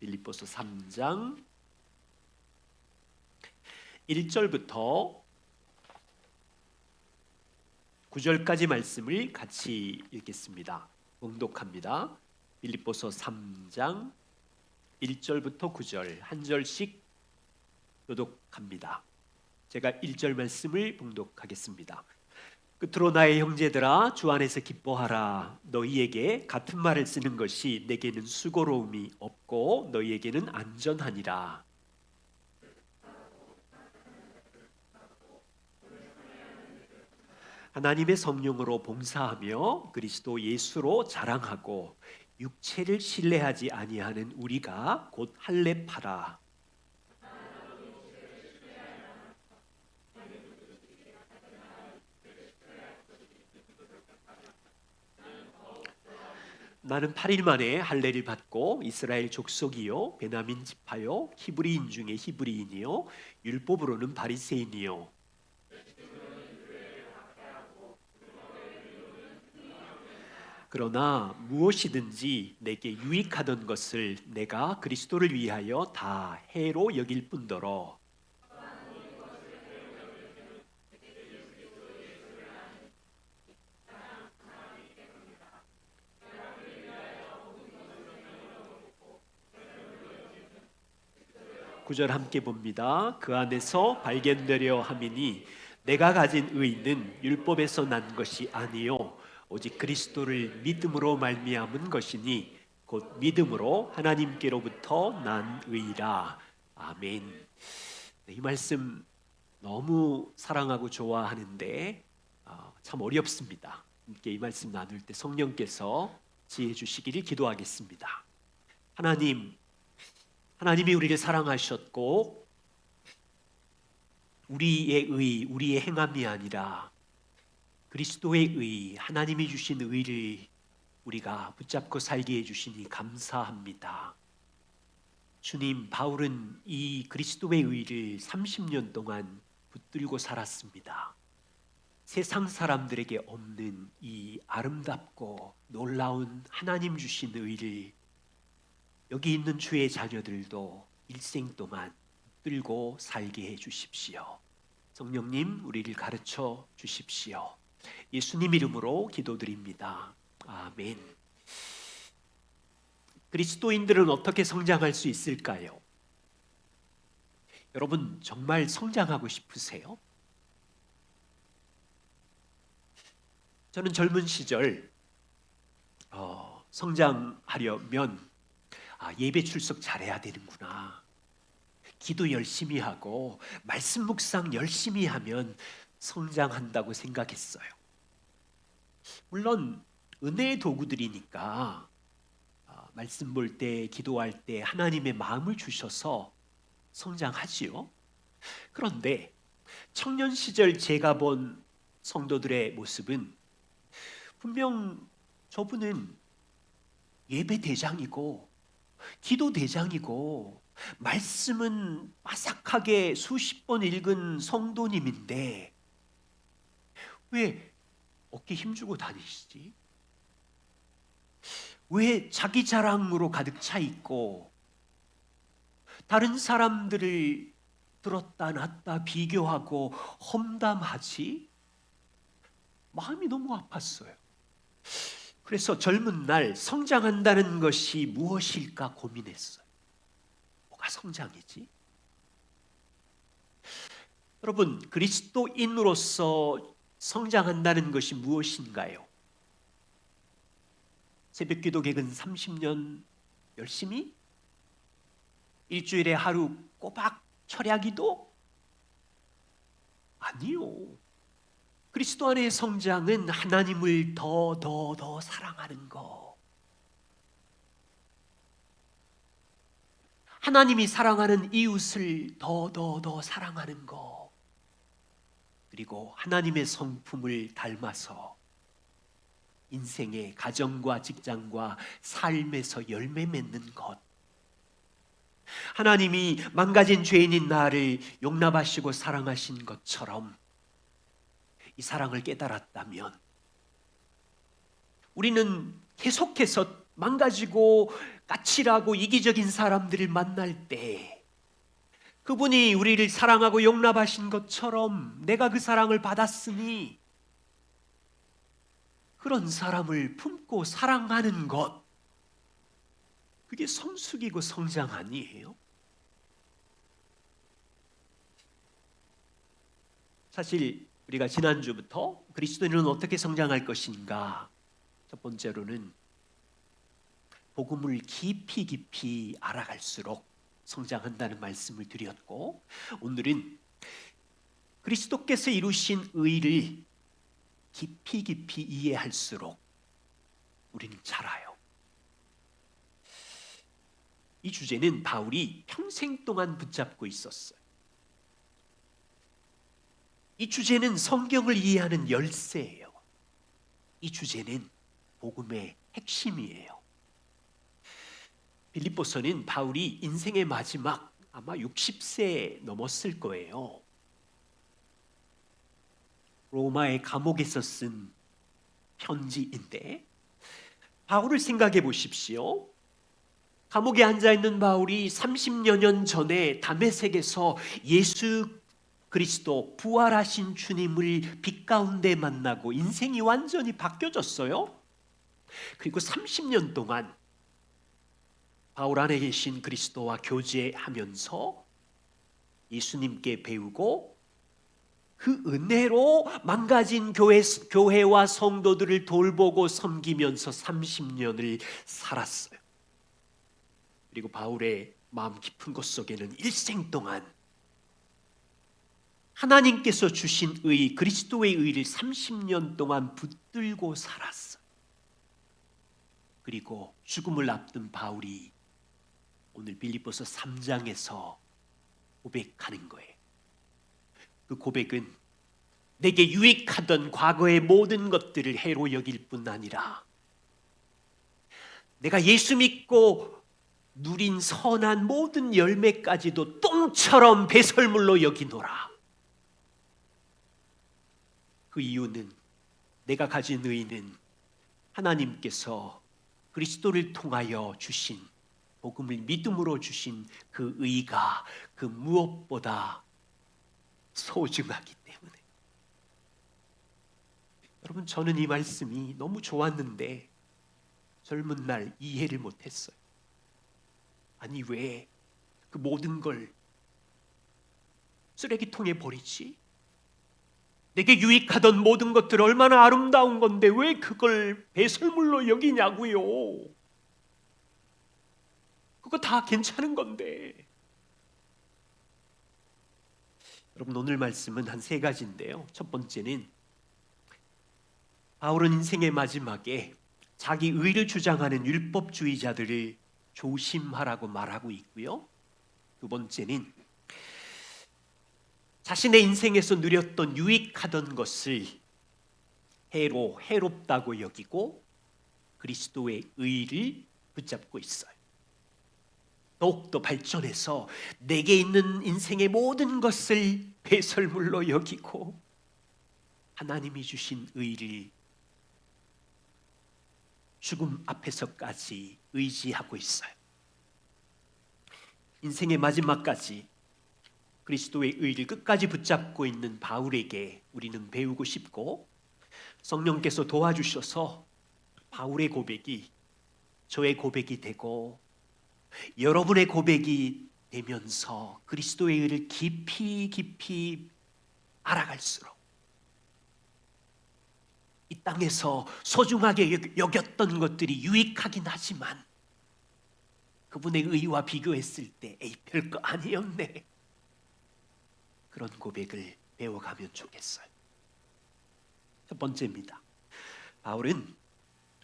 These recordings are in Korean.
빌립보서 3장 1절부터 9절까지 말씀을 같이 읽겠습니다. 봉독합니다. 빌립보서 3장 1절부터 9절 한 절씩 교독합니다. 제가 1절 말씀을 봉독하겠습니다. 끝으로 나의 형제들아 주 안에서 기뻐하라. 너희에게 같은 말을 쓰는 것이 내게는 수고로움이 없고 너희에게는 안전하니라. 하나님의 성령으로 봉사하며 그리스도 예수로 자랑하고 육체를 신뢰하지 아니하는 우리가 곧 할례파라. 나는 8일 만에 할례를 받고 이스라엘 족속이요 베냐민 지파요 히브리인 중에 히브리인이요 율법으로는 바리새인이요 그러나 무엇이든지 내게 유익하던 것을 내가 그리스도를 위하여 다 해로 여길 뿐더러 구절 함께 봅니다. 그 안에서 발견되려 함이니 내가 가진 의는 율법에서 난 것이 아니요 오직 그리스도를 믿음으로 말미암은 것이니 곧 믿음으로 하나님께로부터 난 의라. 아멘. 이 말씀 너무 사랑하고 좋아하는데 참 어렵습니다. 함께 이 말씀 나눌 때 성령께서 지혜 주시기를 기도하겠습니다. 하나님이 우리를 사랑하셨고 우리의 의, 우리의 행함이 아니라 그리스도의 의, 하나님이 주신 의를 우리가 붙잡고 살게 해주시니 감사합니다. 주님, 바울은 이 그리스도의 의를 30년 동안 붙들고 살았습니다. 세상 사람들에게 없는 이 아름답고 놀라운 하나님 주신 의를 여기 있는 주의 자녀들도 일생 동안 붙들고 살게 해 주십시오. 성령님, 우리를 가르쳐 주십시오. 예수님 이름으로 기도드립니다. 아멘. 그리스도인들은 어떻게 성장할 수 있을까요? 여러분 정말 성장하고 싶으세요? 저는 젊은 시절 성장하려면 예배 출석 잘해야 되는구나. 기도 열심히 하고 말씀 묵상 열심히 하면 성장한다고 생각했어요. 물론 은혜의 도구들이니까 말씀 볼 때, 기도할 때 하나님의 마음을 주셔서 성장하지요. 그런데 청년 시절 제가 본 성도들의 모습은 분명 저분은 예배 대장이고 기도 대장이고 말씀은 빠삭하게 수십 번 읽은 성도님인데 왜 어깨 힘주고 다니시지? 왜 자기 자랑으로 가득 차 있고 다른 사람들을 들었다 놨다 비교하고 험담하지? 마음이 너무 아팠어요. 그래서 젊은 날 성장한다는 것이 무엇일까 고민했어요. 뭐가 성장이지? 여러분, 그리스도인으로서 성장한다는 것이 무엇인가요? 새벽기도 객은 30년 열심히? 일주일에 하루 꼬박 철야기도? 아니요. 그리스도 안의 성장은 하나님을 더 사랑하는 것. 하나님이 사랑하는 이웃을 더 사랑하는 것. 그리고 하나님의 성품을 닮아서 인생의 가정과 직장과 삶에서 열매 맺는 것. 하나님이 망가진 죄인인 나를 용납하시고 사랑하신 것처럼 이 사랑을 깨달았다면 우리는 계속해서 망가지고 까칠하고 이기적인 사람들을 만날 때 그분이 우리를 사랑하고 용납하신 것처럼 내가 그 사랑을 받았으니 그런 사람을 품고 사랑하는 것, 그게 성숙이고 성장 아니에요? 사실 우리가 지난주부터 그리스도인은 어떻게 성장할 것인가, 첫 번째로는 복음을 깊이 알아갈수록 성장한다는 말씀을 드렸고, 오늘은 그리스도께서 이루신 의를 깊이 이해할수록 우리는 자라요. 이 주제는 바울이 평생 동안 붙잡고 있었어요. 이 주제는 성경을 이해하는 열쇠예요. 이 주제는 복음의 핵심이에요. 빌립보서는 바울이 인생의 마지막 아마 60세 넘었을 거예요. 로마의 감옥에서 쓴 편지인데, 바울을 생각해 보십시오. 감옥에 앉아있는 바울이 30여 년 전에 다메섹에서 예수 그리스도 부활하신 주님을 빛 가운데 만나고 인생이 완전히 바뀌어졌어요. 그리고 30년 동안 바울 안에 계신 그리스도와 교제하면서 예수님께 배우고 그 은혜로 망가진 교회와 성도들을 돌보고 섬기면서 30년을 살았어요. 그리고 바울의 마음 깊은 곳 속에는 일생 동안 하나님께서 주신 의, 그리스도의 의를 30년 동안 붙들고 살았어요. 그리고 죽음을 앞둔 바울이 오늘 빌립보서 3장에서 고백하는 거예요. 그 고백은 내게 유익하던 과거의 모든 것들을 해로 여길 뿐 아니라 내가 예수 믿고 누린 선한 모든 열매까지도 똥처럼 배설물로 여기노라. 그 이유는 내가 가진 의는 하나님께서 그리스도를 통하여 주신, 복음을 믿음으로 주신 그 의가 그 무엇보다 소중하기 때문에. 여러분, 저는 이 말씀이 너무 좋았는데 젊은 날 이해를 못했어요. 아니, 왜 그 모든 걸 쓰레기통에 버리지? 내게 유익하던 모든 것들 얼마나 아름다운 건데 왜 그걸 배설물로 여기냐고요. 그거 다 괜찮은 건데. 여러분, 오늘 말씀은 한 3가지인데요. 첫 번째는 바울은 인생의 마지막에 자기 의를 주장하는 율법주의자들을 조심하라고 말하고 있고요. 두 번째는 자신의 인생에서 누렸던 유익하던 것을 해롭다고 여기고 그리스도의 의를 붙잡고 있어요. 더욱더 발전해서 내게 있는 인생의 모든 것을 배설물로 여기고 하나님이 주신 의를 죽음 앞에서까지 의지하고 있어요. 인생의 마지막까지 그리스도의 의를 끝까지 붙잡고 있는 바울에게 우리는 배우고 싶고, 성령께서 도와주셔서 바울의 고백이 저의 고백이 되고 여러분의 고백이 되면서 그리스도의 의를 깊이 알아갈수록 이 땅에서 소중하게 여겼던 것들이 유익하긴 하지만 그분의 의와 비교했을 때 에이, 별거 아니었네, 그런 고백을 배워가면 좋겠어요. 첫 번째입니다. 바울은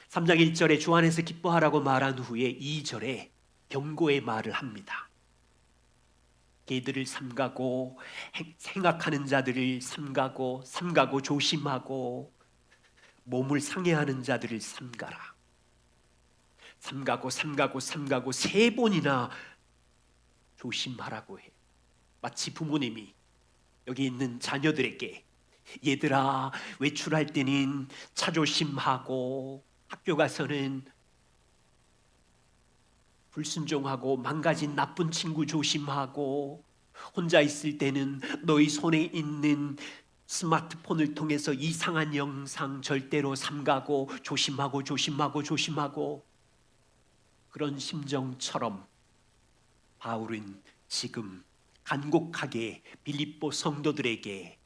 3장 1절에 주 안에서 기뻐하라고 말한 후에 2절에 경고의 말을 합니다. 개들을 삼가고 생각하는 자들을 삼가고 조심하고 몸을 상해하는 자들을 삼가라. 삼가고 3번이나 조심하라고 해. 마치 부모님이 여기 있는 자녀들에게 얘들아, 외출할 때는 차 조심하고 학교 가서는 불순종하고 망가진 나쁜 친구 조심하고, 혼자 있을 때는 너희 손에 있는 스마트폰을 통해서 이상한 영상 절대로 삼가고 조심하고 조심하고 조심하고, 그런 심정처럼 바울은 지금 간곡하게 빌립보 성도들에게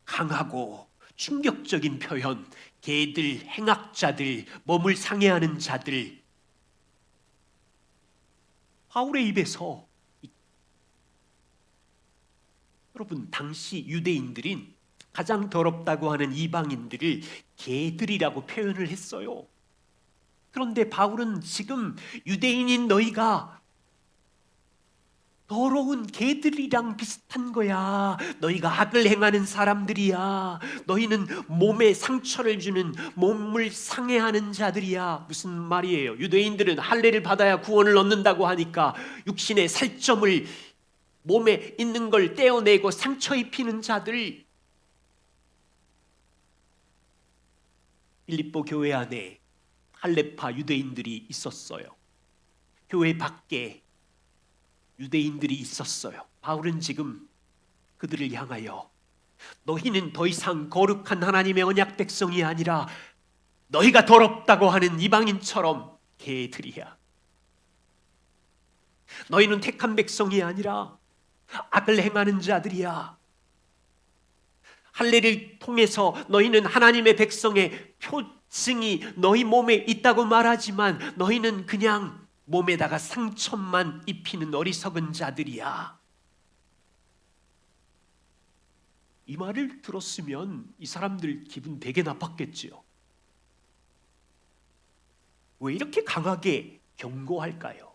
강하고 충격적인 표현, 개들, 행악자들, 몸을 상해하는 자들, 바울의 입에서, 여러분, 당시 유대인들인 가장 더럽다고 하는 이방인들을 개들이라고 표현을 했어요. 그런데 바울은 지금 유대인인 너희가 더러운 개들이랑 비슷한 거야. 너희가 악을 행하는 사람들이야. 너희는 몸에 상처를 주는, 몸을 상해하는 자들이야. 무슨 말이에요? 유대인들은 할례를 받아야 구원을 얻는다고 하니까 육신의 살점을, 몸에 있는 걸 떼어내고 상처 입히는 자들. 빌립보 교회 안에 할례파 유대인들이 있었어요. 교회 밖에 유대인들이 있었어요. 바울은 지금 그들을 향하여 너희는 더 이상 거룩한 하나님의 언약 백성이 아니라 너희가 더럽다고 하는 이방인처럼 개들이야. 너희는 택한 백성이 아니라 악을 행하는 자들이야. 할례를 통해서 너희는 하나님의 백성의 표징이 너희 몸에 있다고 말하지만 너희는 그냥 몸에다가 상처만 입히는 어리석은 자들이야. 이 말을 들었으면 이 사람들 기분 되게 나빴겠지요. 왜 이렇게 강하게 경고할까요?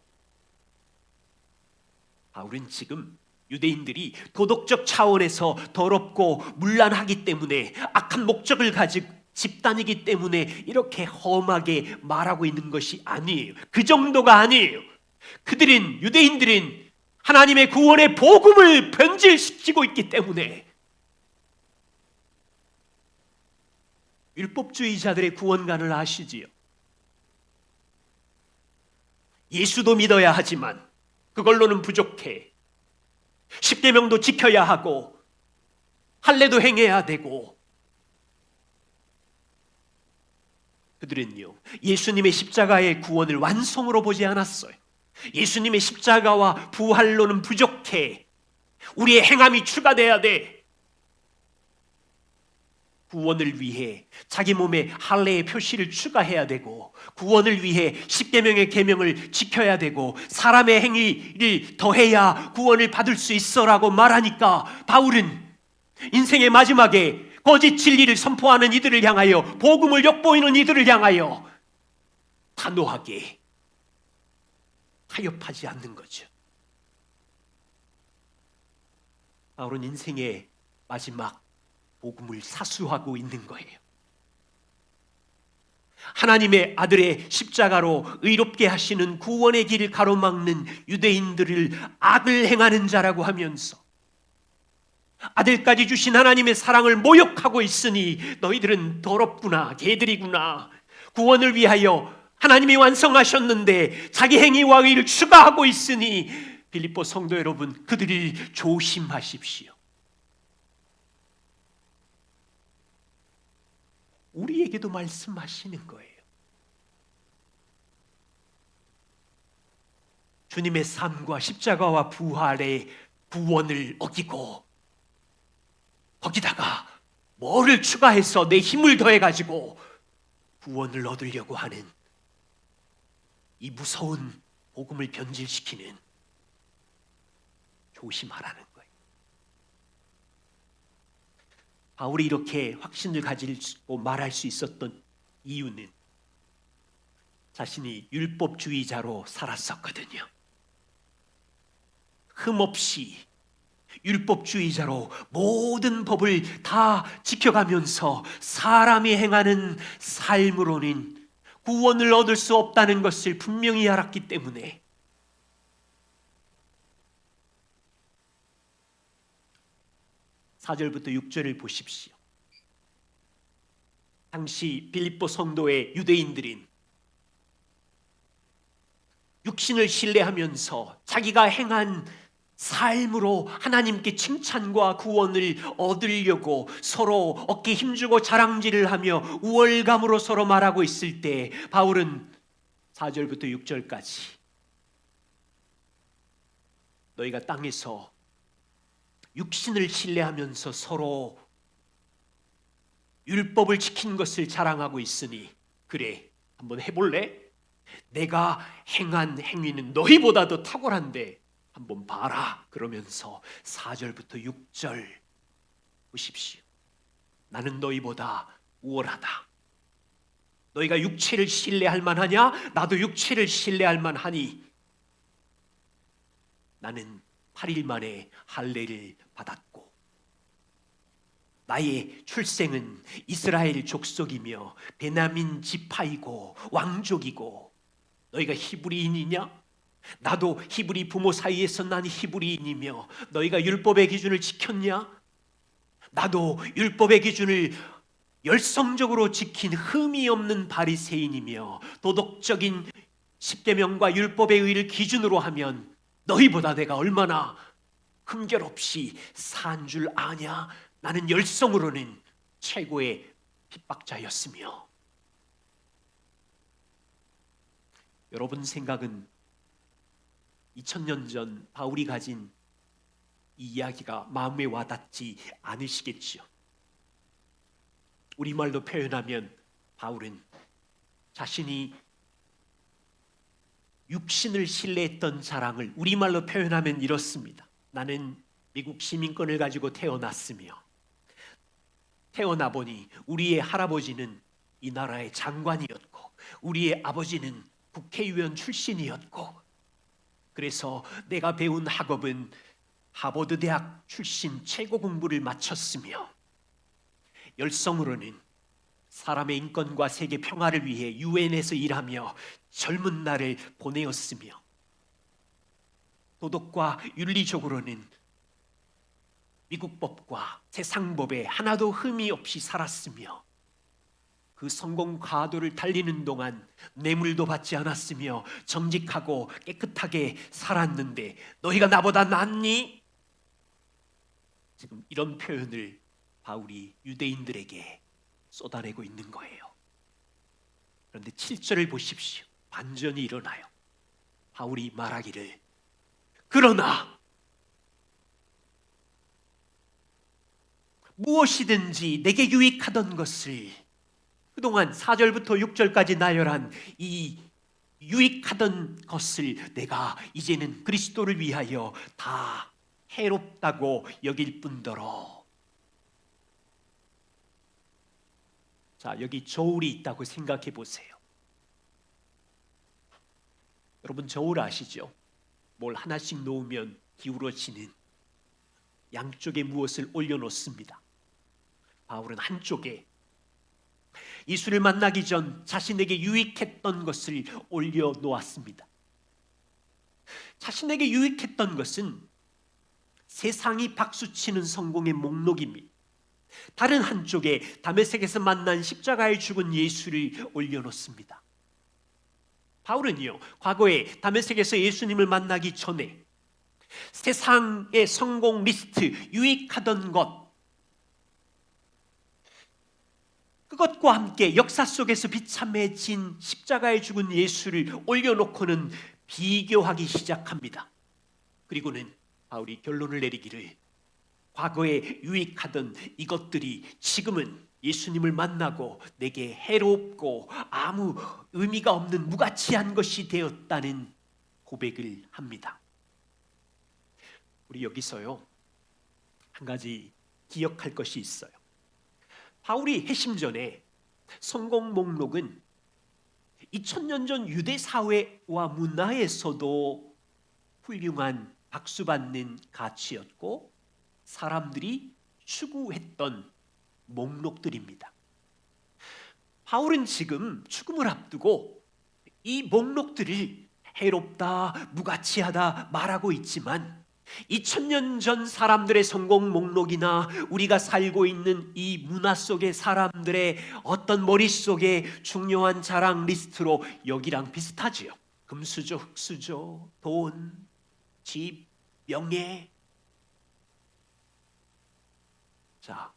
바울은 지금 유대인들이 도덕적 차원에서 더럽고 문란하기 때문에, 악한 목적을 가지고 집단이기 때문에 이렇게 험하게 말하고 있는 것이 아니에요. 그 정도가 아니에요. 그들은, 유대인들은 하나님의 구원의 복음을 변질시키고 있기 때문에, 율법주의자들의 구원관을 아시지요? 예수도 믿어야 하지만 그걸로는 부족해. 십계명도 지켜야 하고 할례도 행해야 되고. 그들은요, 예수님의 십자가의 구원을 완성으로 보지 않았어요. 예수님의 십자가와 부활로는 부족해. 우리의 행함이 추가돼야 돼. 구원을 위해 자기 몸에 할례의 표시를 추가해야 되고, 구원을 위해 십계명의 계명을 지켜야 되고, 사람의 행위를 더해야 구원을 받을 수 있어라고 말하니까 바울은 인생의 마지막에 거짓 진리를 선포하는 이들을 향하여, 복음을 엿보이는 이들을 향하여 단호하게 타협하지 않는 거죠. 바울은 인생의 마지막 복음을 사수하고 있는 거예요. 하나님의 아들의 십자가로 의롭게 하시는 구원의 길을 가로막는 유대인들을 악을 행하는 자라고 하면서, 아들까지 주신 하나님의 사랑을 모욕하고 있으니 너희들은 더럽구나, 개들이구나. 구원을 위하여 하나님이 완성하셨는데 자기 행위와 의를 추가하고 있으니 빌립보 성도 여러분, 그들을 조심하십시오. 우리에게도 말씀하시는 거예요. 주님의 삶과 십자가와 부활의 구원을 어기고 거기다가 뭐를 추가해서 내 힘을 더해가지고 구원을 얻으려고 하는 이 무서운 복음을 변질시키는, 조심하라는 거예요. 바울이 이렇게 확신을 가지고 말할 수 있었던 이유는 자신이 율법주의자로 살았었거든요. 흠없이 율법주의자로 모든 법을 다 지켜가면서 사람이 행하는 삶으로는 구원을 얻을 수 없다는 것을 분명히 알았기 때문에, 4절부터 6절을 보십시오. 당시 빌립보 성도의 유대인들인 육신을 신뢰하면서 자기가 행한 삶으로 하나님께 칭찬과 구원을 얻으려고 서로 어깨 힘주고 자랑질을 하며 우월감으로 서로 말하고 있을 때 바울은 4절부터 6절까지 너희가 땅에서 육신을 신뢰하면서 서로 율법을 지킨 것을 자랑하고 있으니 그래, 한번 해볼래? 내가 행한 행위는 너희보다 더 탁월한데 한번 봐라. 그러면서 4절부터 6절 보십시오. 나는 너희보다 우월하다. 너희가 육체를 신뢰할 만하냐? 나도 육체를 신뢰할 만하니 나는 8일 만에 할례를 받았고 나의 출생은 이스라엘 족속이며 베냐민 지파이고 왕족이고 너희가 히브리인이냐? 나도 히브리 부모 사이에서 난 히브리인이며 너희가 율법의 기준을 지켰냐? 나도 율법의 기준을 열성적으로 지킨 흠이 없는 바리새인이며 도덕적인 십계명과 율법의 의를 기준으로 하면 너희보다 내가 얼마나 흠결 없이 산 줄 아냐? 나는 열성으로는 최고의 핍박자였으며. 여러분 생각은 2000년 전 바울이 가진 이 이야기가 마음에 와닿지 않으시겠지요? 우리말로 표현하면 바울은 자신이 육신을 신뢰했던 자랑을 우리말로 표현하면 이렇습니다. 나는 미국 시민권을 가지고 태어났으며 태어나 보니 우리의 할아버지는 이 나라의 장관이었고 우리의 아버지는 국회의원 출신이었고 그래서 내가 배운 학업은 하버드 대학 출신 최고 공부를 마쳤으며 열성으로는 사람의 인권과 세계 평화를 위해 유엔에서 일하며 젊은 날을 보내었으며 도덕과 윤리적으로는 미국 법과 세상 법에 하나도 흠이 없이 살았으며 그 성공 과도를 달리는 동안 뇌물도 받지 않았으며 정직하고 깨끗하게 살았는데 너희가 나보다 낫니? 지금 이런 표현을 바울이 유대인들에게 쏟아내고 있는 거예요. 그런데 7절을 보십시오. 반전이 일어나요. 바울이 말하기를 그러나 무엇이든지 내게 유익하던 것을 그동안 4절부터 6절까지 나열한 이 유익하던 것을 내가 이제는 그리스도를 위하여 다 해롭다고 여길 뿐더러 자, 여기 저울이 있다고 생각해 보세요. 여러분 저울 아시죠? 뭘 하나씩 놓으면 기울어지는 양쪽에 무엇을 올려놓습니다. 바울은 한쪽에 예수를 만나기 전 자신에게 유익했던 것을 올려놓았습니다. 자신에게 유익했던 것은 세상이 박수치는 성공의 목록입니다. 다른 한쪽에 다메섹에서 만난 십자가에 죽은 예수를 올려놓습니다. 바울은요, 과거에 다메섹에서 예수님을 만나기 전에 세상의 성공 리스트, 유익하던 것 그것과 함께 역사 속에서 비참해진 십자가에 죽은 예수를 올려놓고는 비교하기 시작합니다. 그리고는 바울이 결론을 내리기를 과거에 유익하던 이것들이 지금은 예수님을 만나고 내게 해롭고 아무 의미가 없는 무가치한 것이 되었다는 고백을 합니다. 우리 여기서요 한 가지 기억할 것이 있어요. 바울이 회심 전에 성공 목록은 2000년 전 유대 사회와 문화에서도 훌륭한 박수받는 가치였고 사람들이 추구했던 목록들입니다. 바울은 지금 죽음을 앞두고 이 목록들을 해롭다, 무가치하다 말하고 있지만 2000년 전 사람들의 성공 목록이나 우리가 살고 있는 이 문화 속의 사람들의 어떤 머릿속에 중요한 자랑 리스트로 여기랑 비슷하지요. 금수저, 흙수저, 돈, 집, 명예. 자,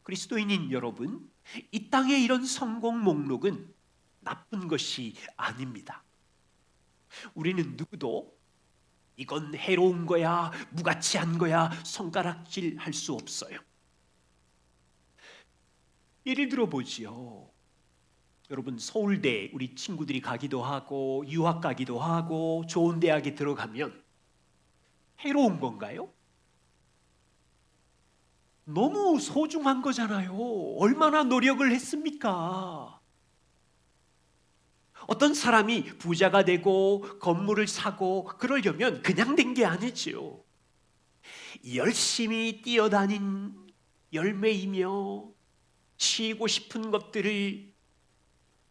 그리스도인인 여러분, 이 땅의 이런 성공 목록은 나쁜 것이 아닙니다. 우리는 누구도 이건 해로운 거야, 무가치한 거야 손가락질 할 수 없어요. 예를 들어 보지요. 여러분, 서울대 우리 친구들이 가기도 하고 유학 가기도 하고 좋은 대학에 들어가면 해로운 건가요? 너무 소중한 거잖아요. 얼마나 노력을 했습니까? 어떤 사람이 부자가 되고 건물을 사고 그러려면 그냥 된 게 아니지요. 열심히 뛰어다닌 열매이며 쉬고 싶은 것들을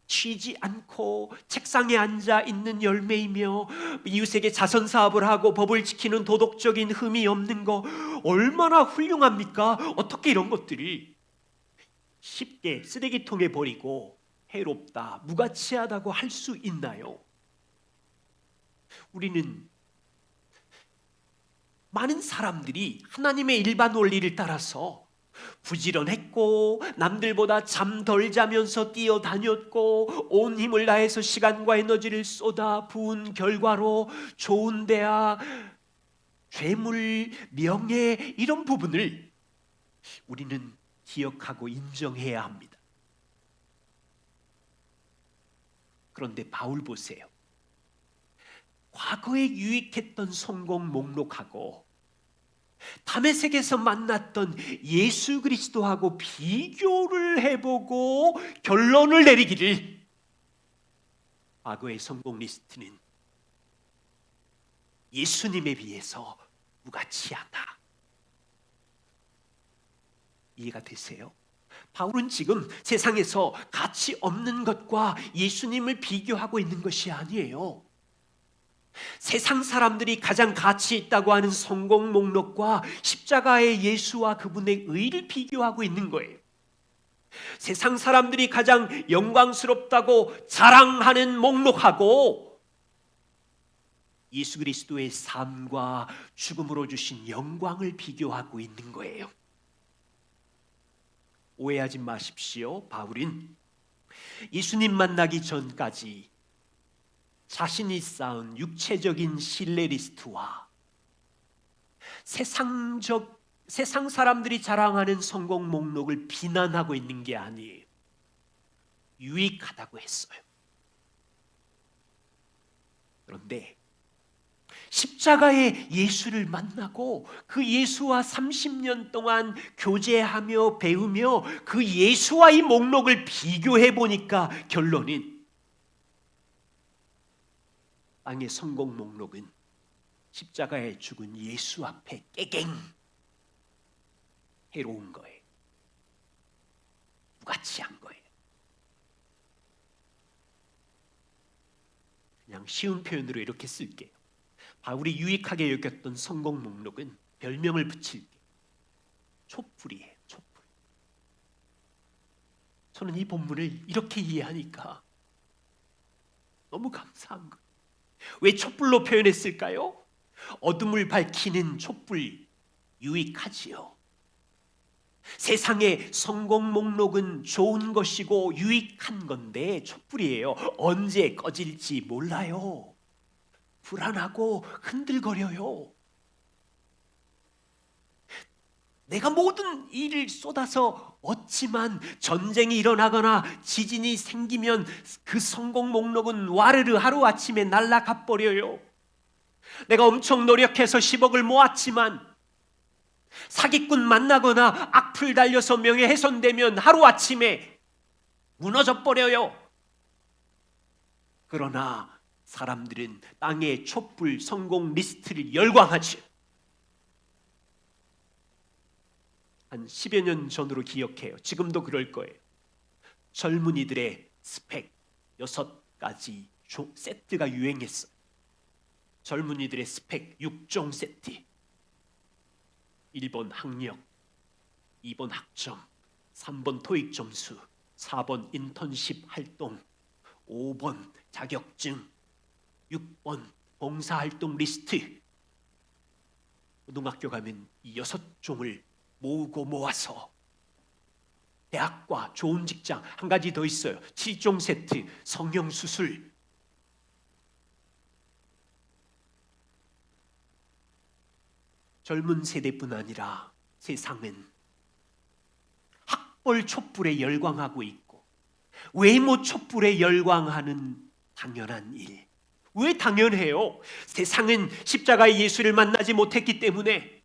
쉬지 않고 책상에 앉아 있는 열매이며 이웃에게 자선 사업을 하고 법을 지키는 도덕적인 흠이 없는 거 얼마나 훌륭합니까? 어떻게 이런 것들이 쉽게 쓰레기통에 버리고 해롭다, 무가치하다고 할 수 있나요? 우리는 많은 사람들이 하나님의 일반 원리를 따라서 부지런했고 남들보다 잠 덜 자면서 뛰어다녔고 온 힘을 다해서 시간과 에너지를 쏟아 부은 결과로 좋은 대학, 죄물, 명예 이런 부분을 우리는 기억하고 인정해야 합니다. 그런데 바울 보세요. 과거에 유익했던 성공 목록하고 다메섹에서 만났던 예수 그리스도하고 비교를 해보고 결론을 내리기를 과거의 성공 리스트는 예수님에 비해서 무가치하다. 이해가 되세요? 바울은 지금 세상에서 가치 없는 것과 예수님을 비교하고 있는 것이 아니에요. 세상 사람들이 가장 가치 있다고 하는 성공 목록과 십자가의 예수와 그분의 의를 비교하고 있는 거예요. 세상 사람들이 가장 영광스럽다고 자랑하는 목록하고 예수 그리스도의 삶과 죽음으로 주신 영광을 비교하고 있는 거예요. 오해하지 마십시오. 바울은 예수님 만나기 전까지 자신이 쌓은 육체적인 신뢰 리스트와 세상 사람들이 자랑하는 성공 목록을 비난하고 있는 게 아니에요. 유익하다고 했어요. 그런데 십자가의 예수를 만나고 그 예수와 30년 동안 교제하며 배우며 그 예수와의 목록을 비교해 보니까 결론은 땅의 성공 목록은 십자가에 죽은 예수 앞에 깨갱 해로운 거예요. 무가치한 거예요. 그냥 쉬운 표현으로 이렇게 쓸게요. 바울이 유익하게 여겼던 성공 목록은 별명을 붙일게요. 촛불이에요. 촛불. 저는 이 본문을 이렇게 이해하니까 너무 감사한 거예요. 왜 촛불로 표현했을까요? 어둠을 밝히는 촛불 유익하지요. 세상의 성공 목록은 좋은 것이고 유익한 건데 촛불이에요. 언제 꺼질지 몰라요. 불안하고 흔들거려요. 내가 모든 일을 쏟아서 얻지만 전쟁이 일어나거나 지진이 생기면 그 성공 목록은 와르르 하루아침에 날아가 버려요. 내가 엄청 노력해서 10억을 모았지만 사기꾼 만나거나 악플 달려서 명예훼손되면 하루아침에 무너져 버려요. 그러나 사람들은 땅의 촛불 성공 리스트를 열광하죠. 한 10여 년 전으로 기억해요. 지금도 그럴 거예요. 젊은이들의 스펙 6가지 세트가 유행했어요. 젊은이들의 스펙 6종 세트. 1번 학력, 2번 학점, 3번 토익 점수, 4번 인턴십 활동, 5번 자격증, 6번 봉사활동 리스트. 고등학교 가면 이 6종을 모으고 모아서 대학과 좋은 직장, 한 가지 더 있어요. 7종 세트, 성형수술. 젊은 세대뿐 아니라 세상은 학벌 촛불에 열광하고 있고 외모 촛불에 열광하는 당연한 일. 왜 당연해요? 세상은 십자가의 예수를 만나지 못했기 때문에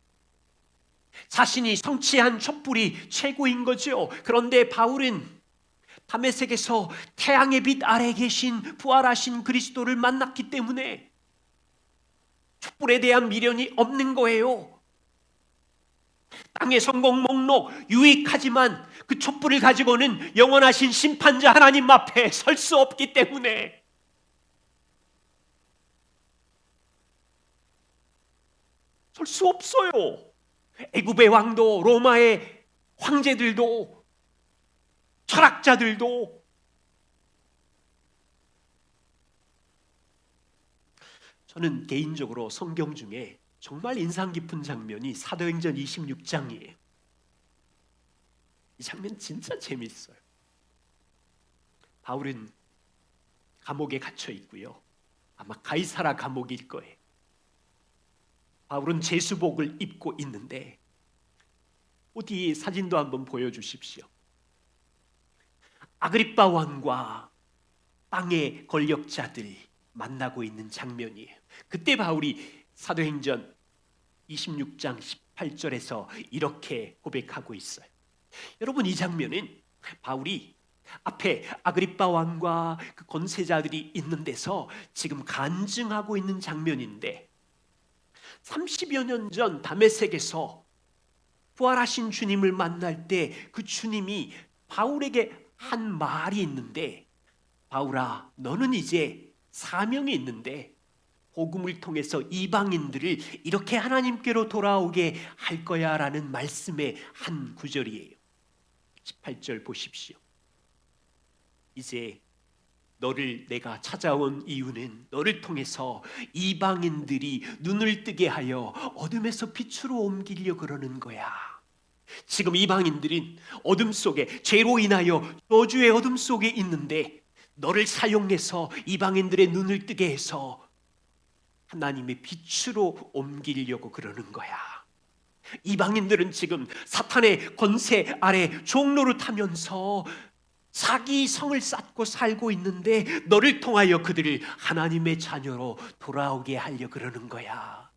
자신이 성취한 촛불이 최고인 거죠. 그런데 바울은 다메섹에서 태양의 빛 아래 계신 부활하신 그리스도를 만났기 때문에 촛불에 대한 미련이 없는 거예요. 땅의 성공 목록 유익하지만 그 촛불을 가지고는 영원하신 심판자 하나님 앞에 설 수 없기 때문에 설 수 없어요. 애굽의 왕도, 로마의 황제들도, 철학자들도 저는 개인적으로 성경 중에 정말 인상 깊은 장면이 사도행전 26장이에요. 이 장면 진짜 재밌어요. 바울은 감옥에 갇혀 있고요. 아마 가이사라 감옥일 거예요. 바울은 제수복을 입고 있는데 어디 사진도 한번 보여주십시오. 아그리빠 왕과 땅의 권력자들 만나고 있는 장면이에요. 그때 바울이 사도행전 26장 18절에서 이렇게 고백하고 있어요. 여러분, 이 장면은 바울이 앞에 아그리빠 왕과 그 권세자들이 있는 데서 지금 간증하고 있는 장면인데 30여 년 전 다메섹에서 부활하신 주님을 만날 때 그 주님이 바울에게 한 말이 있는데, 바울아, 너는 이제 사명이 있는데 복음을 통해서 이방인들을 이렇게 하나님께로 돌아오게 할 거야 라는 말씀의 한 구절이에요. 18절 보십시오. 이제 너를 내가 찾아온 이유는 너를 통해서 이방인들이 눈을 뜨게 하여 어둠에서 빛으로 옮기려 그러는 거야. 지금 이방인들은 어둠 속에 죄로 인하여 저주의 어둠 속에 있는데 너를 사용해서 이방인들의 눈을 뜨게 해서 하나님의 빛으로 옮기려고 그러는 거야. 이방인들은 지금 사탄의 권세 아래 종노릇하면서 자기 성을 쌓고 살고 있는데 너를 통하여 그들을 하나님의 자녀로 돌아오게 하려 그러는 거야.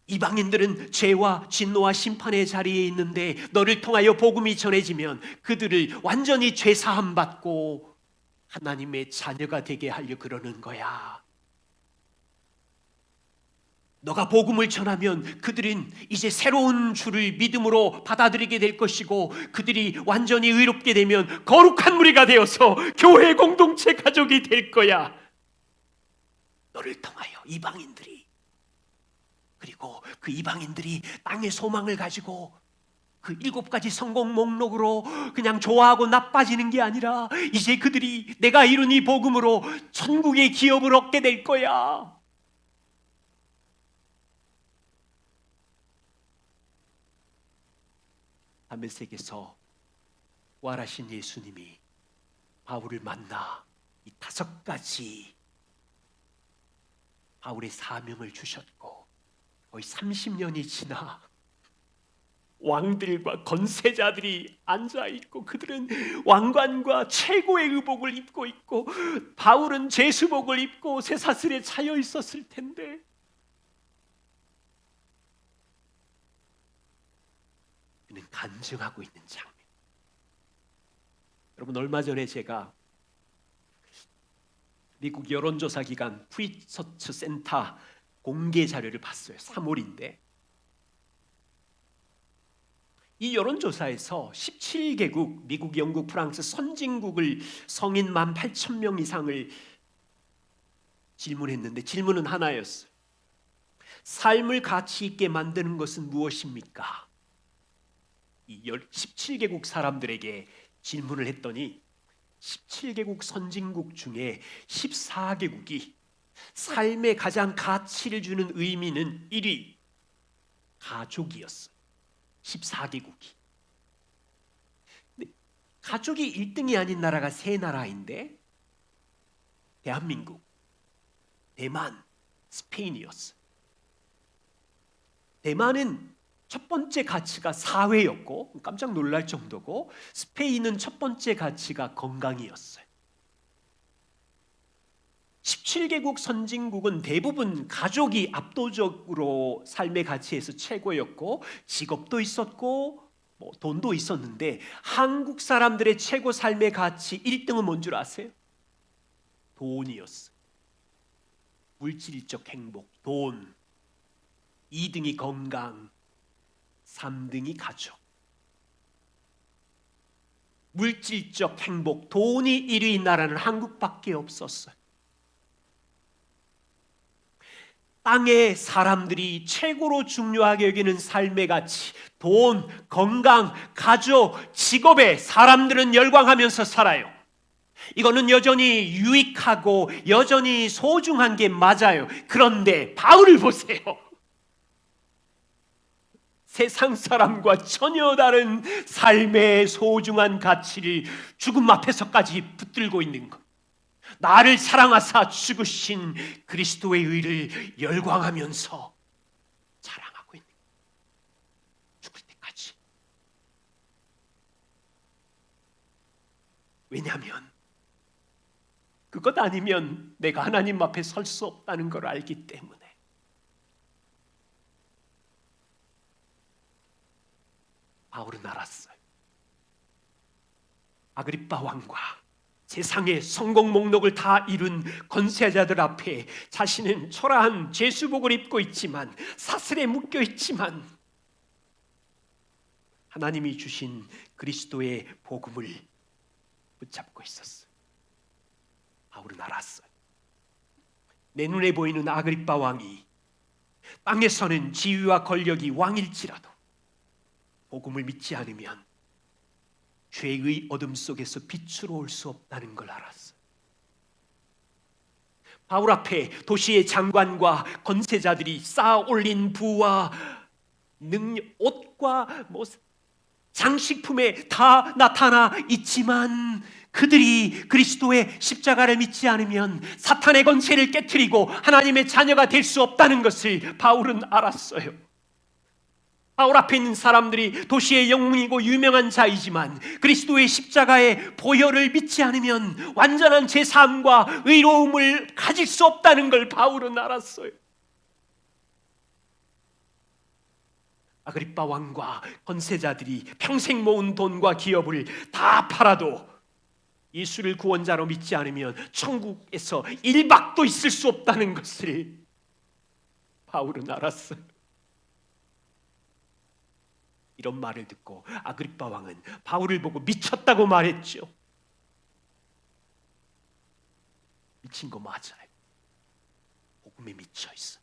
이방인들은 죄와 진노와 심판의 자리에 있는데 너를 통하여 복음이 전해지면 그들을 완전히 죄 사함 받고 하나님의 자녀가 되게 하려 그러는 거야. 너가 복음을 전하면 그들은 이제 새로운 주를 믿음으로 받아들이게 될 것이고 그들이 완전히 의롭게 되면 거룩한 무리가 되어서 교회 공동체 가족이 될 거야. 너를 통하여 이방인들이, 그리고 그 이방인들이 땅의 소망을 가지고 그 7가지 성공 목록으로 그냥 좋아하고 나빠지는 게 아니라 이제 그들이 내가 이룬 이 복음으로 천국의 기업을 얻게 될 거야. 다메섹에서 부활하신 예수님이 바울을 만나 이 5가지 바울의 사명을 주셨고 거의 30년이 지나 왕들과 권세자들이 앉아있고 그들은 왕관과 최고의 의복을 입고 있고 바울은 제수복을 입고 쇠사슬에 차여 있었을 텐데 그는 간증하고 있는 장면. 여러분, 얼마 전에 제가 미국 여론조사 기관 프리서치 센터 공개 자료를 봤어요. 3월인데 이 여론조사에서 17개국 미국, 영국, 프랑스 선진국을 성인 18,000명 이상을 질문했는데 질문은 하나였어요. 삶을 가치 있게 만드는 것은 무엇입니까? 이 17개국 사람들에게 질문을 했더니 17개국 선진국 중에 14개국이 삶에 가장 가치를 주는 의미는 1위 가족이었어요. 14개국이. 가족이 1등이 아닌 나라가 3나라인데 대한민국, 대만, 스페인이었어요. 대만은 첫 번째 가치가 사회였고 깜짝 놀랄 정도고, 스페인은 첫 번째 가치가 건강이었어요. 17개국 선진국은 대부분 가족이 압도적으로 삶의 가치에서 최고였고 직업도 있었고 돈도 있었는데, 한국 사람들의 최고 삶의 가치 1등은 뭔 줄 아세요? 돈이었어요. 물질적 행복, 돈. 2등이 건강, 3등이 가족. 물질적 행복, 돈이 1위인 나라는 한국밖에 없었어요. 땅의 사람들이 최고로 중요하게 여기는 삶의 가치, 돈, 건강, 가족, 직업에 사람들은 열광하면서 살아요. 이거는 여전히 유익하고 여전히 소중한 게 맞아요. 그런데 바울을 보세요. 세상 사람과 전혀 다른 삶의 소중한 가치를 죽음 앞에서까지 붙들고 있는 것. 나를 사랑하사 죽으신 그리스도의 의를 열광하면서 자랑하고 있는 것. 죽을 때까지. 왜냐하면 그것 아니면 내가 하나님 앞에 설 수 없다는 걸 알기 때문에. 바울은 알았어요. 아그리빠 왕과 세상의 성공 목록을 다 이룬 권세자들 앞에 자신은 초라한 죄수복을 입고 있지만, 사슬에 묶여 있지만 하나님이 주신 그리스도의 복음을 붙잡고 있었어요. 바울은 알았어요. 내 눈에 보이는 아그리빠 왕이 땅에서는 지위와 권력이 왕일지라도 복음을 믿지 않으면 죄의 어둠 속에서 빛으로 올 수 없다는 걸 알았어요. 바울 앞에 도시의 장관과 권세자들이 쌓아 올린 부와 능력, 옷과 장식품에 다 나타나 있지만, 그들이 그리스도의 십자가를 믿지 않으면 사탄의 권세를 깨트리고 하나님의 자녀가 될 수 없다는 것을 바울은 알았어요. 바울 앞에 있는 사람들이 도시의 영웅이고 유명한 자이지만 그리스도의 십자가의 보혈을 믿지 않으면 완전한 제사함과 의로움을 가질 수 없다는 걸 바울은 알았어요. 아그리빠 왕과 권세자들이 평생 모은 돈과 기업을 다 팔아도 예수를 구원자로 믿지 않으면 천국에서 1박도 있을 수 없다는 것을 바울은 알았어요. 이런 말을 듣고 아그리빠 왕은 바울을 보고 미쳤다고 말했죠. 미친 거 맞아요. 복음에 미쳐 있어.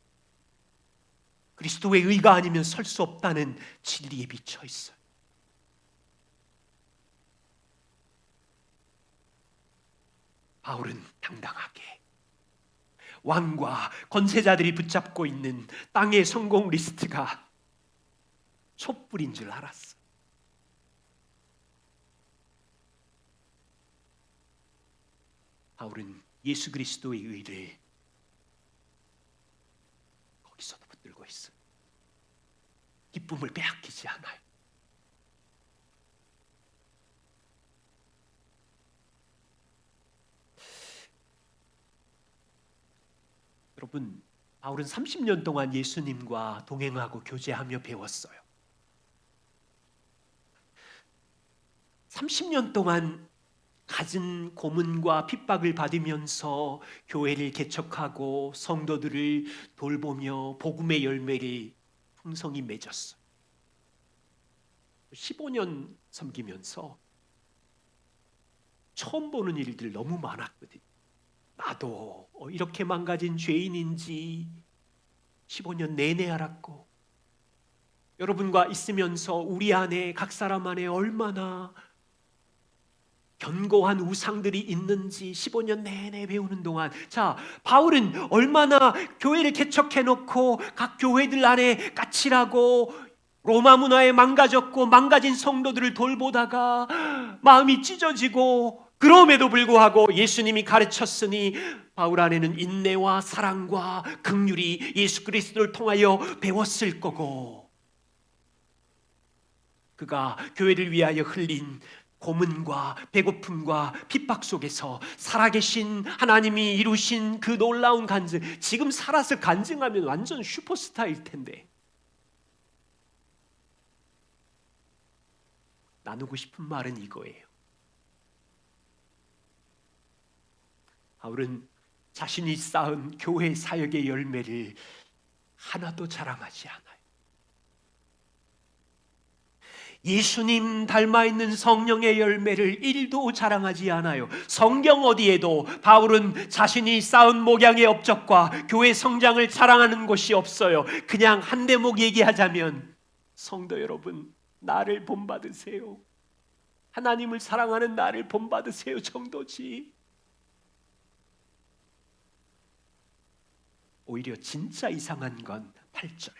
그리스도의 의가 아니면 설 수 없다는 진리에 미쳐 있어요. 바울은 당당하게 왕과 권세자들이 붙잡고 있는 땅의 성공 리스트가 촛불인 줄 알았어. 바울은 예수 그리스도의 의를 거기서도 붙들고 있어. 기쁨을 빼앗기지 않아요. 여러분, 바울은 30년 동안 예수님과 동행하고 교제하며 배웠어요. 30년 동안 갖은 고문과 핍박을 받으면서 교회를 개척하고 성도들을 돌보며 복음의 열매를 풍성히 맺었어요. 15년 섬기면서 처음 보는 일들 너무 많았거든요. 나도 이렇게 망가진 죄인인지 15년 내내 알았고, 여러분과 있으면서 우리 안에 각 사람 안에 얼마나 견고한 우상들이 있는지 15년 내내 배우는 동안, 자, 바울은 얼마나 교회를 개척해 놓고 각 교회들 안에 까칠하고 로마 문화에 망가졌고 망가진 성도들을 돌보다가 마음이 찢어지고, 그럼에도 불구하고 예수님이 가르쳤으니 바울 안에는 인내와 사랑과 긍휼이 예수 그리스도를 통하여 배웠을 거고, 그가 교회를 위하여 흘린 고문과 배고픔과 핍박 속에서 살아계신 하나님이 이루신 그 놀라운 간증, 지금 살아서 간증하면 완전 슈퍼스타일 텐데, 나누고 싶은 말은 이거예요. 바울은 자신이 쌓은 교회 사역의 열매를 하나도 자랑하지 않아요. 예수님 닮아있는 성령의 열매를 1도 자랑하지 않아요. 성경 어디에도 바울은 자신이 쌓은 목양의 업적과 교회 성장을 자랑하는 곳이 없어요. 그냥 한 대목 얘기하자면, 성도 여러분, 나를 본받으세요. 하나님을 사랑하는 나를 본받으세요 정도지. 오히려 진짜 이상한 건 8절.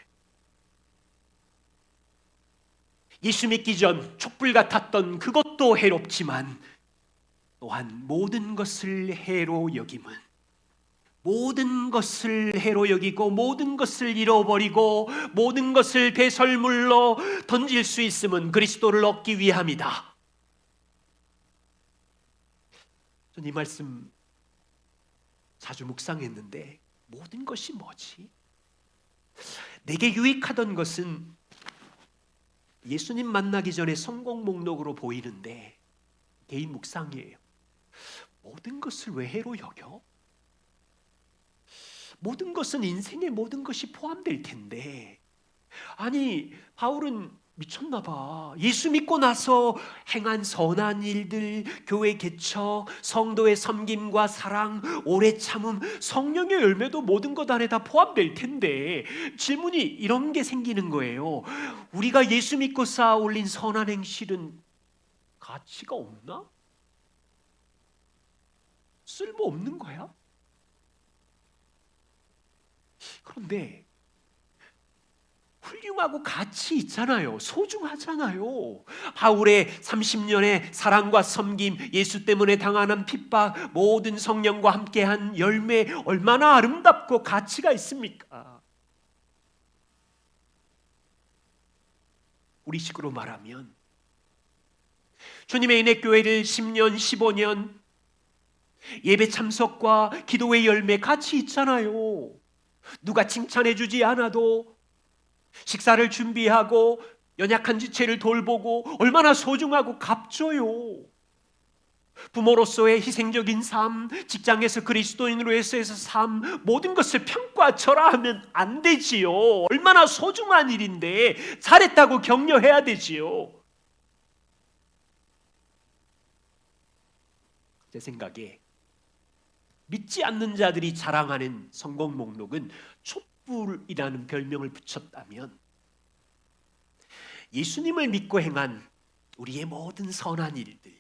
예수 믿기 전 촛불 같았던 그것도 해롭지만 또한 모든 것을 해로 여김은, 모든 것을 해로 여기고 모든 것을 잃어버리고 모든 것을 배설물로 던질 수 있음은 그리스도를 얻기 위함이다. 전 이 말씀 자주 묵상했는데, 모든 것이 뭐지? 내게 유익하던 것은 예수님 만나기 전에 성공 목록으로 보이는데 개인 묵상이에요. 모든 것을 왜 해로 여겨? 모든 것은 인생의 모든 것이 포함될 텐데, 아니 바울은 미쳤나 봐. 예수 믿고 나서 행한 선한 일들, 교회 개척, 성도의 섬김과 사랑, 오래 참음, 성령의 열매도 모든 것 안에 다 포함될 텐데, 질문이 이런 게 생기는 거예요. 우리가 예수 믿고 쌓아 올린 선한 행실은 가치가 없나? 쓸모 없는 거야? 그런데 훌륭하고 가치 있잖아요. 소중하잖아요. 바울의 30년의 사랑과 섬김, 예수 때문에 당하는 핍박, 모든 성령과 함께한 열매, 얼마나 아름답고 가치가 있습니까? 우리식으로 말하면 주님의 은혜 교회를 10년, 15년 예배 참석과 기도의 열매 가치 있잖아요. 누가 칭찬해 주지 않아도 식사를 준비하고 연약한 지체를 돌보고 얼마나 소중하고 값져요. 부모로서의 희생적인 삶, 직장에서 그리스도인으로서의 삶, 모든 것을 평가절하하면 안 되지요. 얼마나 소중한 일인데 잘했다고 격려해야 되지요. 제 생각에 믿지 않는 자들이 자랑하는 성공 목록은 촛불이라는 별명을 붙였다면, 예수님을 믿고 행한 우리의 모든 선한 일들,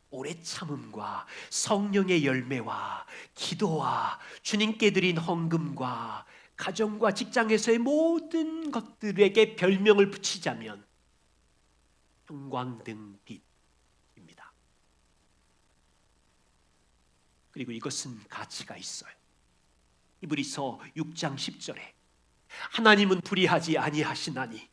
오래 참음과 성령의 열매와 기도와 주님께 드린 헌금과 가정과 직장에서의 모든 것들에게 별명을 붙이자면 형광등 빛입니다. 그리고 이것은 가치가 있어요. 히브리서 6장 10절에 하나님은 불의하지 아니하시나니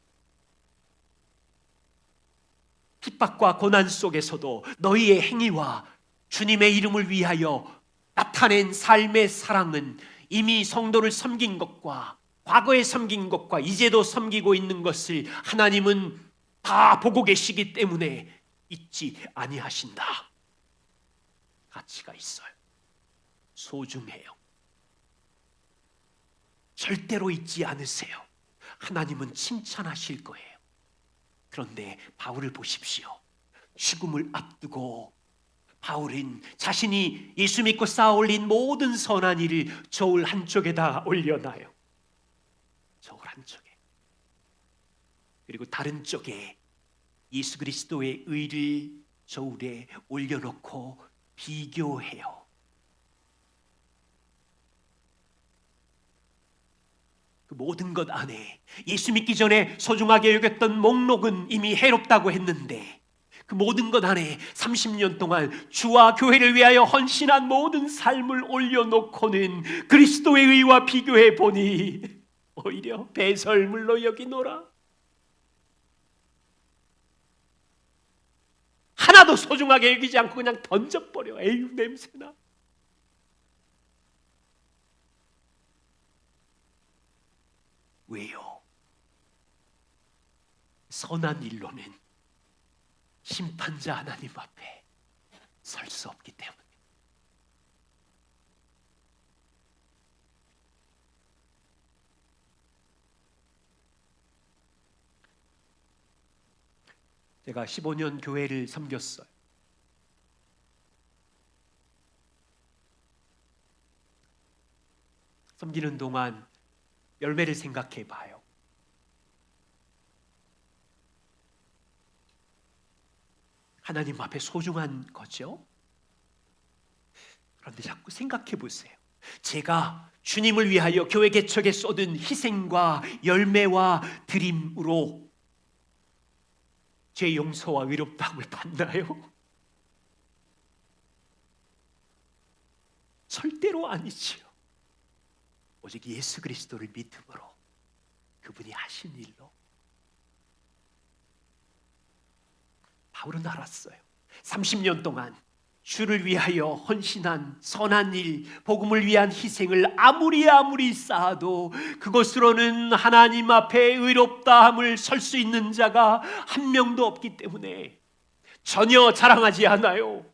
핍박과 고난 속에서도 너희의 행위와 주님의 이름을 위하여 나타낸 삶의 사랑은 이미 성도를 섬긴 것과 과거에 섬긴 것과 이제도 섬기고 있는 것을 하나님은 다 보고 계시기 때문에 잊지 아니하신다. 가치가 있어요. 소중해요. 절대로 잊지 않으세요. 하나님은 칭찬하실 거예요. 그런데 바울을 보십시오. 죽음을 앞두고 바울은 자신이 예수 믿고 쌓아 올린 모든 선한 일을 저울 한쪽에다 올려놔요. 저울 한쪽에. 그리고 다른 쪽에 예수 그리스도의 의를 저울에 올려놓고 비교해요. 그 모든 것 안에 예수 믿기 전에 소중하게 여겼던 목록은 이미 해롭다고 했는데, 그 모든 것 안에 30년 동안 주와 교회를 위하여 헌신한 모든 삶을 올려놓고는 그리스도의 의와 비교해 보니 오히려 배설물로 여기노라. 하나도 소중하게 여기지 않고 그냥 던져버려. 에휴, 냄새나. 왜요? 선한 일로는 심판자 하나님 앞에 설 수 없기 때문에. 제가 15년 교회를 섬겼어요. 섬기는 동안 열매를 생각해 봐요. 하나님 앞에 소중한 거죠. 그런데 자꾸 생각해 보세요. 제가 주님을 위하여 교회 개척에 쏟은 희생과 열매와 드림으로 제 용서와 의롭다함을 받나요? 절대로 아니지요. 오직 예수 그리스도를 믿음으로, 그분이 하신 일로. 바울은 알았어요. 30년 동안 주를 위하여 헌신한 선한 일, 복음을 위한 희생을 아무리 쌓아도 그것으로는 하나님 앞에 의롭다함을 설 수 있는 자가 한 명도 없기 때문에 전혀 자랑하지 않아요.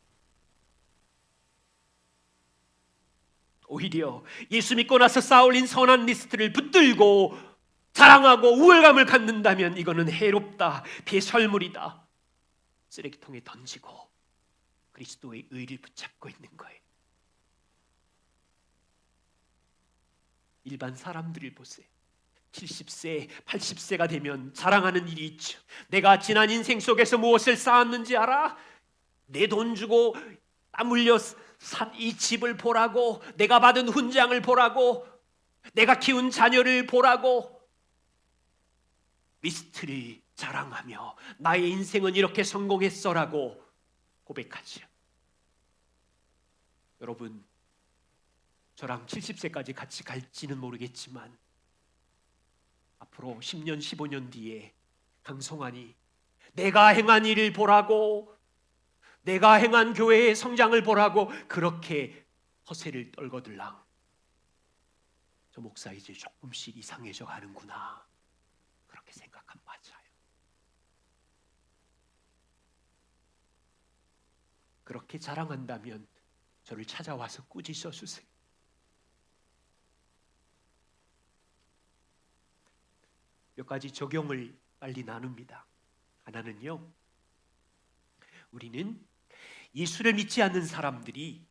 오히려 예수 믿고 나서 쌓아올린 선한 리스트를 붙들고 자랑하고 우월감을 갖는다면 이거는 해롭다, 배설물이다, 쓰레기통에 던지고 그리스도의 의를 붙잡고 있는 거예요. 일반 사람들을 보세요. 70세, 80세가 되면 자랑하는 일이 있죠. 내가 지난 인생 속에서 무엇을 쌓았는지 알아? 내 돈 주고 땀 흘려 산 이 집을 보라고, 내가 받은 훈장을 보라고, 내가 키운 자녀를 보라고 리스트를 자랑하며 나의 인생은 이렇게 성공했어라고 고백하지요. 여러분, 저랑 70세까지 같이 갈지는 모르겠지만 앞으로 10년, 15년 뒤에 강성환이 내가 행한 일을 보라고, 내가 행한 교회의 성장을 보라고 그렇게 허세를 떨거들랑 저 목사 이제 조금씩 이상해져 가는구나, 그렇게 생각하면 맞아요. 그렇게 자랑한다면 저를 찾아와서 꾸짖어 주세요. 몇 가지 적용을 빨리 나눕니다. 하나는요, 우리는 예수를 믿지 않는 사람들이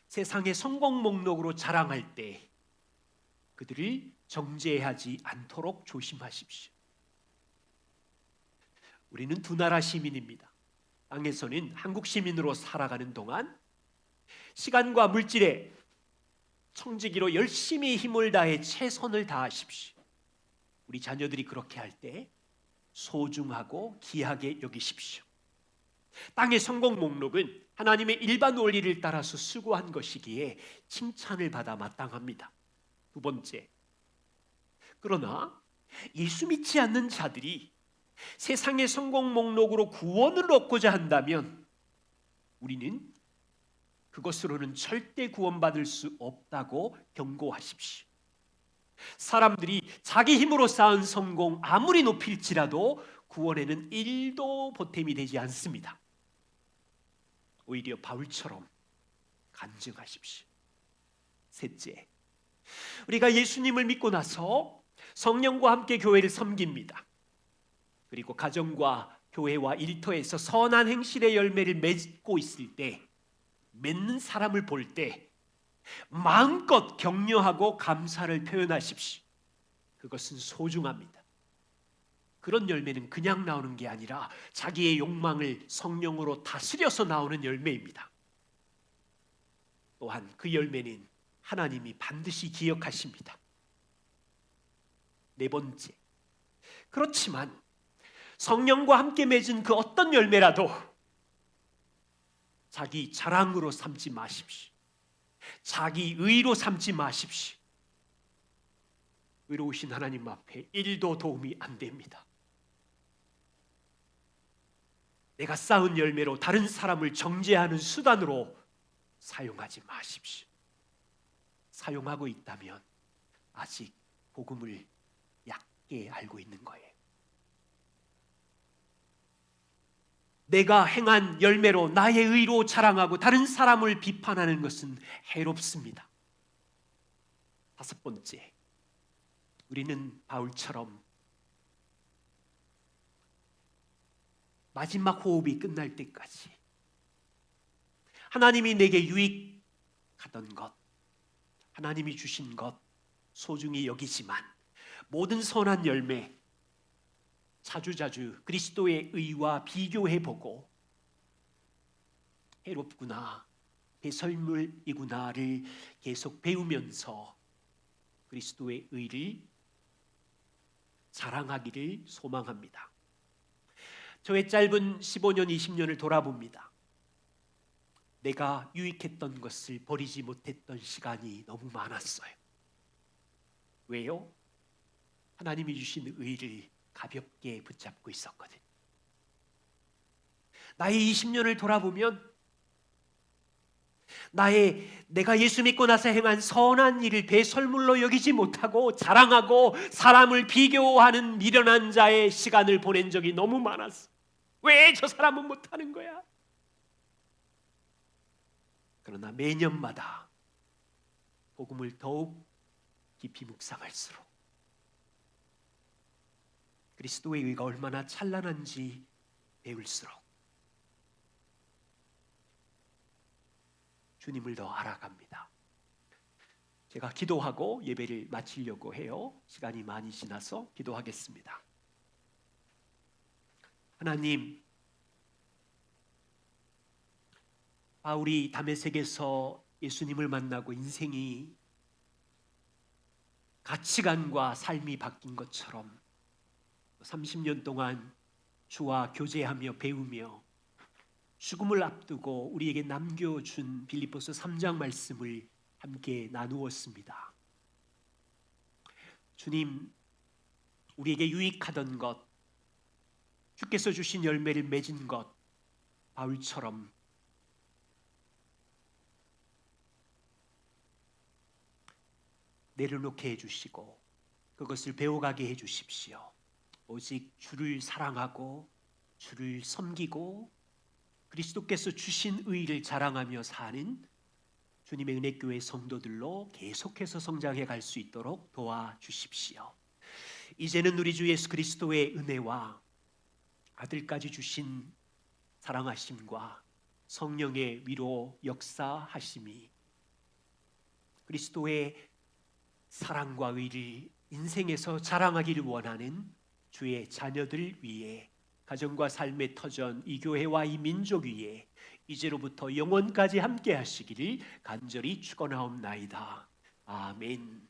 세상의 성공 목록으로 자랑할 때 그들을 정죄하지 않도록 조심하십시오. 우리는 두 나라 시민입니다. 땅에서는 한국 시민으로 살아가는 동안 시간과 물질에 청지기로 열심히 힘을 다해 최선을 다하십시오. 우리 자녀들이 그렇게 할 때 소중하고 귀하게 여기십시오. 땅의 성공 목록은 하나님의 일반 원리를 따라서 수고한 것이기에 칭찬을 받아 마땅합니다. 두 번째, 그러나 예수 믿지 않는 자들이 세상의 성공 목록으로 구원을 얻고자 한다면 우리는 그것으로는 절대 구원받을 수 없다고 경고하십시오. 사람들이 자기 힘으로 쌓은 성공 아무리 높일지라도 구원에는 1도 보탬이 되지 않습니다. 오히려 바울처럼 간증하십시오. 셋째, 우리가 예수님을 믿고 나서 성령과 함께 교회를 섬깁니다. 그리고 가정과 교회와 일터에서 선한 행실의 열매를 맺고 있을 때, 맺는 사람을 볼 때 마음껏 격려하고 감사를 표현하십시오. 그것은 소중합니다. 그런 열매는 그냥 나오는 게 아니라 자기의 욕망을 성령으로 다스려서 나오는 열매입니다. 또한 그 열매는 하나님이 반드시 기억하십니다. 네 번째, 그렇지만 성령과 함께 맺은 그 어떤 열매라도 자기 자랑으로 삼지 마십시오. 자기 의로 삼지 마십시오. 의로우신 하나님 앞에 1도 도움이 안 됩니다. 내가 쌓은 열매로 다른 사람을 정죄하는 수단으로 사용하지 마십시오. 사용하고 있다면 아직 복음을 얕게 알고 있는 거예요. 내가 행한 열매로 나의 의로 자랑하고 다른 사람을 비판하는 것은 해롭습니다. 다섯 번째, 우리는 바울처럼 마지막 호흡이 끝날 때까지 하나님이 내게 유익하던 것, 하나님이 주신 것 소중히 여기지만 모든 선한 열매 자주자주 그리스도의 의와 비교해보고 해롭구나, 배설물이구나를 계속 배우면서 그리스도의 의를 자랑하기를 소망합니다. 저의 짧은 15년, 20년을 돌아봅니다. 내가 유익했던 것을 버리지 못했던 시간이 너무 많았어요. 왜요? 하나님이 주신 의를 가볍게 붙잡고 있었거든요. 나의 20년을 돌아보면 내가 예수 믿고 나서 행한 선한 일을 배설물로 여기지 못하고 자랑하고 사람을 비교하는 미련한 자의 시간을 보낸 적이 너무 많았어. 왜 저 사람은 못하는 거야? 그러나 매년마다 복음을 더욱 깊이 묵상할수록 그리스도의 의가 얼마나 찬란한지 배울수록 주님을 더 알아갑니다. 제가 기도하고 예배를 마치려고 해요. 시간이 많이 지나서 기도하겠습니다. 하나님, 바울이 다메섹에서 예수님을 만나고 인생이 가치관과 삶이 바뀐 것처럼 30년 동안 주와 교제하며 배우며 죽음을 앞두고 우리에게 남겨준 빌립보서 3장 말씀을 함께 나누었습니다. 주님, 우리에게 유익하던 것, 주께서 주신 열매를 맺은 것, 바울처럼 내려놓게 해주시고 그것을 배워가게 해주십시오. 오직 주를 사랑하고 주를 섬기고 그리스도께서 주신 의를 자랑하며 사는 주님의 은혜교회 성도들로 계속해서 성장해 갈 수 있도록 도와주십시오. 이제는 우리 주 예수 그리스도의 은혜와 아들까지 주신 사랑하심과 성령의 위로 역사하심이 그리스도의 사랑과 의를 인생에서 자랑하기를 원하는 주의 자녀들 위에, 가정과 삶의 터전 이 교회와 이 민족 위에 이제로부터 영원까지 함께 하시기를 간절히 축원하옵나이다. 아멘.